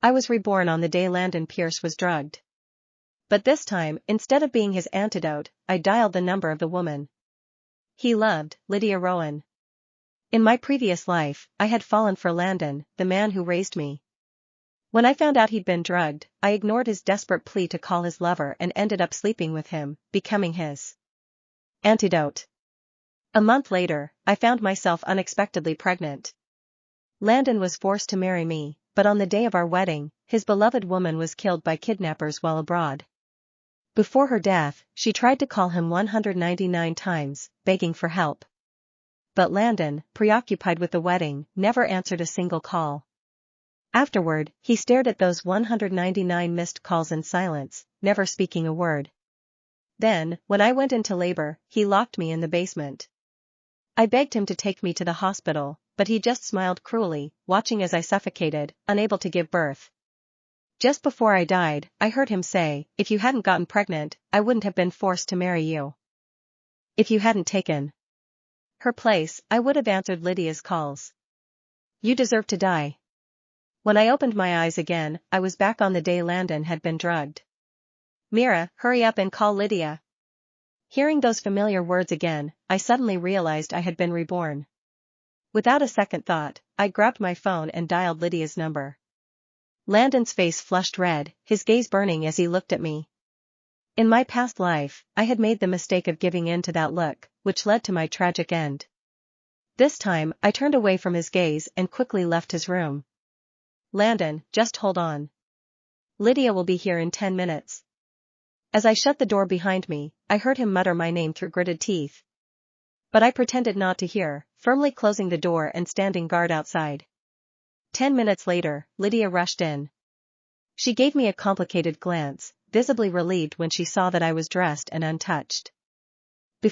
I was reborn on the day Landon Pierce was drugged. But this time, instead of being his antidote, I dialed the number of the woman he loved, Lydia Rowan. In my previous life, I had fallen for Landon, the man who raised me. When I found out he'd been drugged, I ignored his desperate plea to call his lover and ended up sleeping with him, becoming his antidote. A month later, I found myself unexpectedly pregnant. Landon was forced to marry me, but on the day of our wedding, his beloved woman was killed by kidnappers while abroad. Before her death, she tried to call him 199 times, begging for help. But Landon, preoccupied with the wedding, never answered a single call. Afterward, he stared at those 199 missed calls in silence, never speaking a word. Then, when I went into labor, he locked me in the basement. I begged him to take me to the hospital, but he just smiled cruelly, watching as I suffocated, unable to give birth. Just before I died, I heard him say, "If you hadn't gotten pregnant, I wouldn't have been forced to marry you. If you hadn't taken her place, I would have answered Lydia's calls. You deserve to die." When I opened my eyes again, I was back on the day Landon had been drugged. "Mira, hurry up and call Lydia." Hearing those familiar words again, I suddenly realized I had been reborn. Without a second thought, I grabbed my phone and dialed Lydia's number. Landon's face flushed red, his gaze burning as he looked at me. In my past life, I had made the mistake of giving in to that look, which led to my tragic end. This time, I turned away from his gaze and quickly left his room. "Landon, just hold on. Lydia will be here in 10 minutes. As I shut the door behind me, I heard him mutter my name through gritted teeth. But I pretended not to hear, firmly closing the door and standing guard outside. 10 minutes later, Lydia rushed in. She gave me a complicated glance, visibly relieved when she saw that I was dressed and untouched.